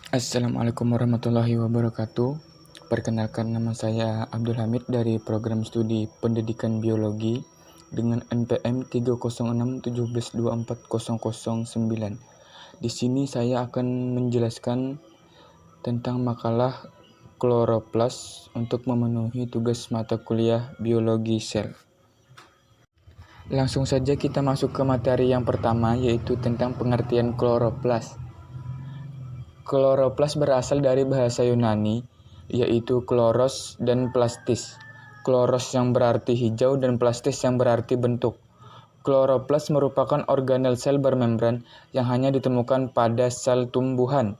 Assalamualaikum warahmatullahi wabarakatuh. Perkenalkan, nama saya Abdul Hamid dari program studi Pendidikan Biologi dengan NPM 30617224009. Di sini saya akan menjelaskan tentang makalah kloroplas untuk memenuhi tugas mata kuliah biologi sel. Langsung saja kita masuk ke materi yang pertama, yaitu tentang pengertian kloroplas. Kloroplas berasal dari bahasa Yunani, yaitu kloros dan plastis. Kloros yang berarti hijau dan plastis yang berarti bentuk. Kloroplas merupakan organel sel bermembran yang hanya ditemukan pada sel tumbuhan.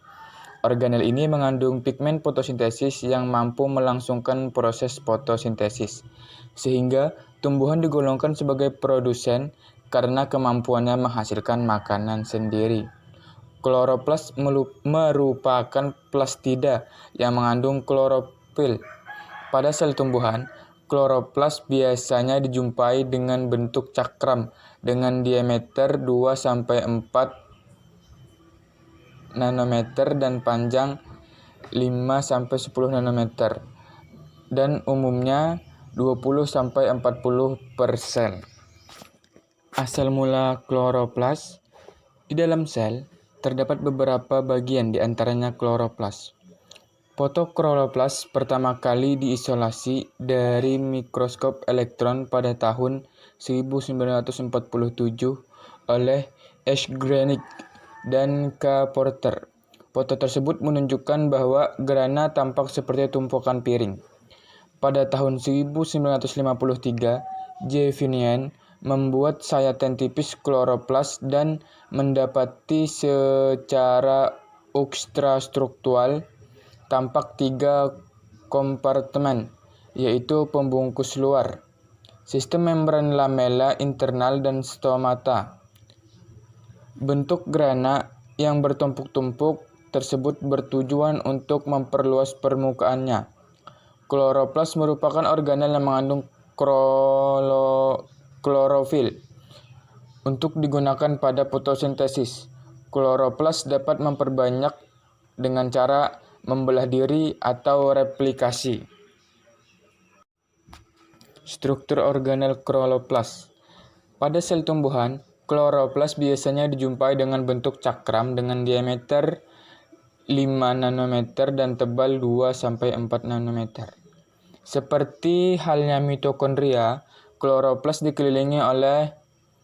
Organel ini mengandung pigmen fotosintesis yang mampu melangsungkan proses fotosintesis, sehingga tumbuhan digolongkan sebagai produsen karena kemampuannya menghasilkan makanan sendiri. Kloroplas merupakan plastida yang mengandung klorofil. Pada sel tumbuhan, kloroplas biasanya dijumpai dengan bentuk cakram dengan diameter 2-4 nanometer dan panjang 5-10 nanometer, dan umumnya 20-40%. Asal mula kloroplas. Di dalam sel, terdapat beberapa bagian, di antaranya kloroplas. Fotokloroplast pertama kali diisolasi dari mikroskop elektron pada tahun 1947 oleh H. Grenick dan K. Porter. Foto tersebut menunjukkan bahwa grana tampak seperti tumpukan piring. Pada tahun 1953, J. Finian membuat sayatan tipis kloroplas dan mendapati secara ultrastruktural tampak 3 kompartemen, yaitu pembungkus luar, sistem membran lamela internal, dan stomata. Bentuk grana yang bertumpuk-tumpuk tersebut bertujuan untuk memperluas permukaannya. Kloroplas merupakan organel yang mengandung klorofil untuk digunakan pada fotosintesis. Kloroplas dapat memperbanyak dengan cara membelah diri atau replikasi. Struktur organel kloroplas. Pada sel tumbuhan, kloroplas biasanya dijumpai dengan bentuk cakram dengan diameter 5 nanometer dan tebal 2-4 nanometer. Seperti halnya mitokondria, kloroplas dikelilingi oleh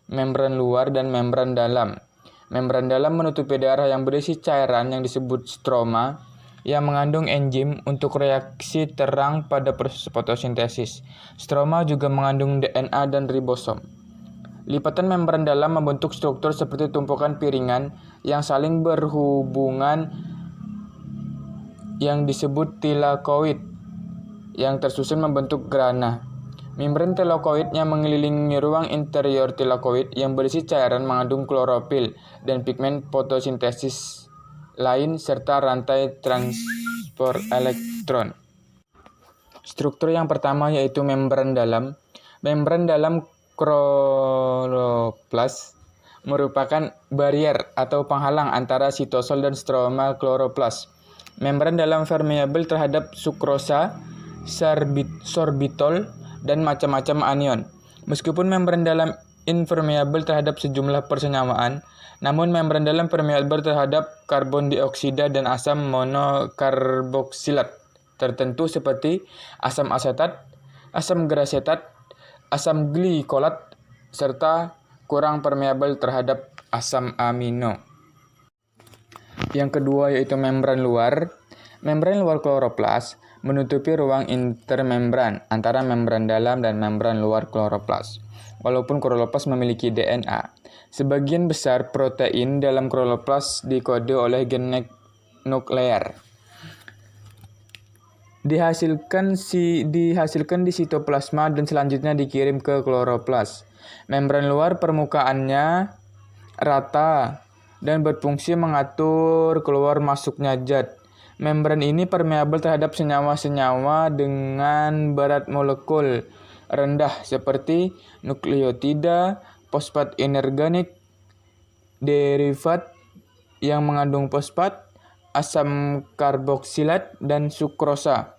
membran luar dan membran dalam. Membran dalam menutupi daerah yang berisi cairan yang disebut stroma, yang mengandung enzim untuk reaksi terang pada proses fotosintesis. Stroma juga mengandung DNA dan ribosom. Lipatan membran dalam membentuk struktur seperti tumpukan piringan yang saling berhubungan yang disebut tilakoid, yang tersusun membentuk grana. Membran tilakoid yang mengelilingi ruang interior tilakoid yang berisi cairan mengandung klorofil dan pigmen fotosintesis lain serta rantai transport elektron. Struktur yang pertama yaitu membran dalam. Membran dalam kloroplas merupakan barier atau penghalang antara sitosol dan stroma kloroplas. Membran dalam permeabel terhadap sukrosa, sorbitol, dan macam-macam anion. Meskipun membran dalam impermeabel terhadap sejumlah persenyamaan, namun membran dalam permeabel terhadap karbon dioksida dan asam monokarboksilat tertentu seperti asam asetat, asam gerasetat, asam glikolat, serta kurang permeabel terhadap asam amino. Yang kedua yaitu membran luar. Membran luar kloroplas menutupi ruang intermembran antara membran dalam dan membran luar kloroplas. Walaupun kloroplas memiliki DNA, sebagian besar protein dalam kloroplas dikode oleh gen nuklear. Dihasilkan di sitoplasma dan selanjutnya dikirim ke kloroplas. Membran luar permukaannya rata dan berfungsi mengatur keluar masuknya zat. Membran ini permeabel terhadap senyawa-senyawa dengan berat molekul rendah seperti nukleotida, fosfat inorganik, derivat yang mengandung fosfat, asam karboksilat, dan sukrosa.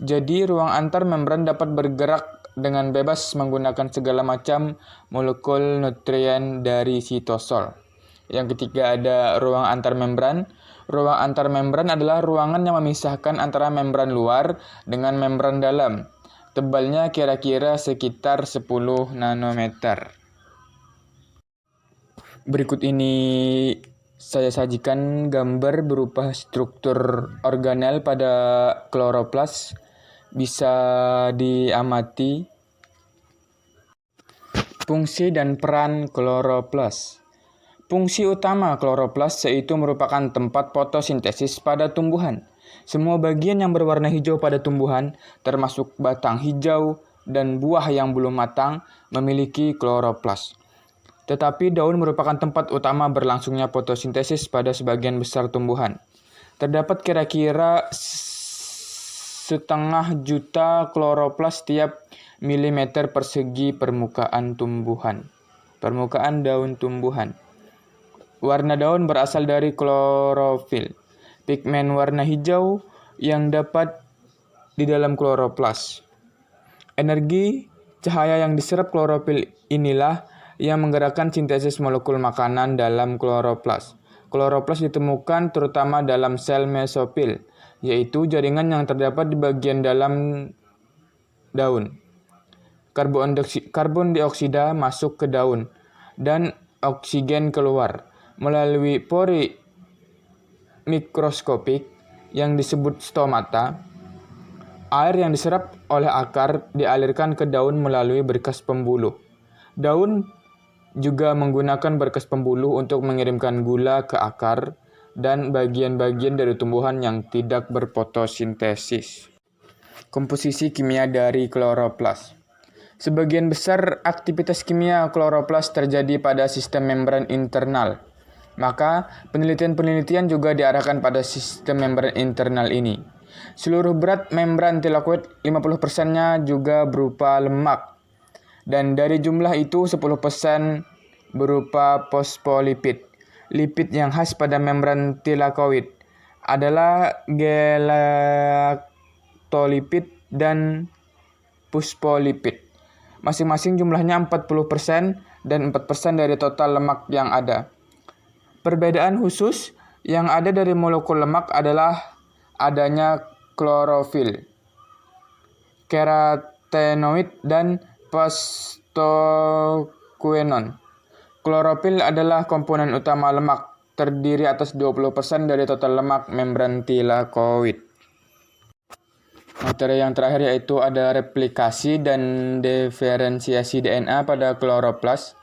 Jadi, ruang antar membran dapat bergerak dengan bebas menggunakan segala macam molekul nutrien dari sitosol. Yang ketiga ada ruang antar membran. Ruang antar membran adalah ruangan yang memisahkan antara membran luar dengan membran dalam. Tebalnya kira-kira sekitar 10 nanometer. Berikut ini saya sajikan gambar berupa struktur organel pada kloroplas. Bisa diamati fungsi dan peran kloroplas. Fungsi utama kloroplas yaitu merupakan tempat fotosintesis pada tumbuhan. Semua bagian yang berwarna hijau pada tumbuhan, termasuk batang hijau dan buah yang belum matang, memiliki kloroplas. Tetapi daun merupakan tempat utama berlangsungnya fotosintesis pada sebagian besar tumbuhan. Terdapat kira-kira 0,5 juta kloroplas tiap milimeter persegi permukaan daun tumbuhan. Warna daun berasal dari klorofil, pigmen warna hijau yang dapat di dalam kloroplas. Energi cahaya yang diserap klorofil inilah yang menggerakkan sintesis molekul makanan dalam kloroplas. Kloroplas ditemukan terutama dalam sel mesofil, yaitu jaringan yang terdapat di bagian dalam daun. Karbon dioksida masuk ke daun dan oksigen keluar melalui pori mikroskopik yang disebut stomata. Air yang diserap oleh akar dialirkan ke daun melalui berkas pembuluh. Daun juga menggunakan berkas pembuluh untuk mengirimkan gula ke akar dan bagian-bagian dari tumbuhan yang tidak berfotosintesis. Komposisi kimia dari kloroplas. Sebagian besar aktivitas kimia kloroplas terjadi pada sistem membran internal. Maka, penelitian-penelitian juga diarahkan pada sistem membran internal ini. Seluruh berat membran tilakoid 50%-nya juga berupa lemak. Dan dari jumlah itu 10% berupa fosfolipid. Lipid yang khas pada membran tilakoid adalah galaktolipid dan fosfolipid. Masing-masing jumlahnya 40% dan 4% dari total lemak yang ada. Perbedaan khusus yang ada dari molekul lemak adalah adanya klorofil, karotenoid, dan pastoquinone. Klorofil adalah komponen utama lemak, terdiri atas 20% dari total lemak membran tilakoid. Materi yang terakhir yaitu ada replikasi dan diferensiasi DNA pada kloroplas.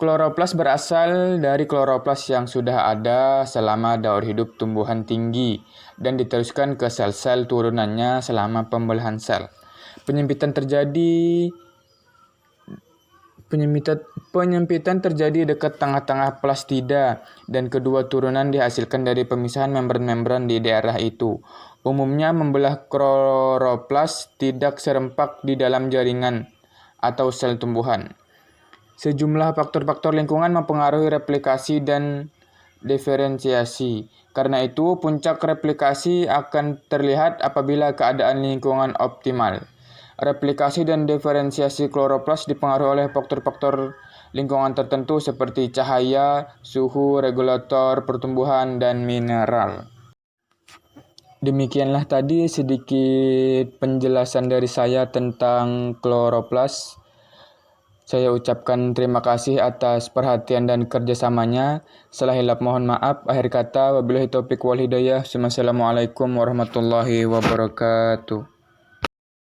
Kloroplas berasal dari kloroplas yang sudah ada selama daur hidup tumbuhan tinggi dan diteruskan ke sel-sel turunannya selama pembelahan sel. Penyempitan terjadi dekat tengah-tengah plastida dan kedua turunan dihasilkan dari pemisahan membran-membran di daerah itu. Umumnya membelah kloroplas tidak serempak di dalam jaringan atau sel tumbuhan. Sejumlah faktor-faktor lingkungan mempengaruhi replikasi dan diferensiasi. Karena itu, puncak replikasi akan terlihat apabila keadaan lingkungan optimal. Replikasi dan diferensiasi kloroplas dipengaruhi oleh faktor-faktor lingkungan tertentu seperti cahaya, suhu, regulator pertumbuhan, dan mineral. Demikianlah tadi sedikit penjelasan dari saya tentang kloroplas. Saya ucapkan terima kasih atas perhatian dan kerjasamanya. Salah hilap mohon maaf. Akhir kata, wabillahi taufiq wal hidayah. Wassalamualaikum warahmatullahi wabarakatuh.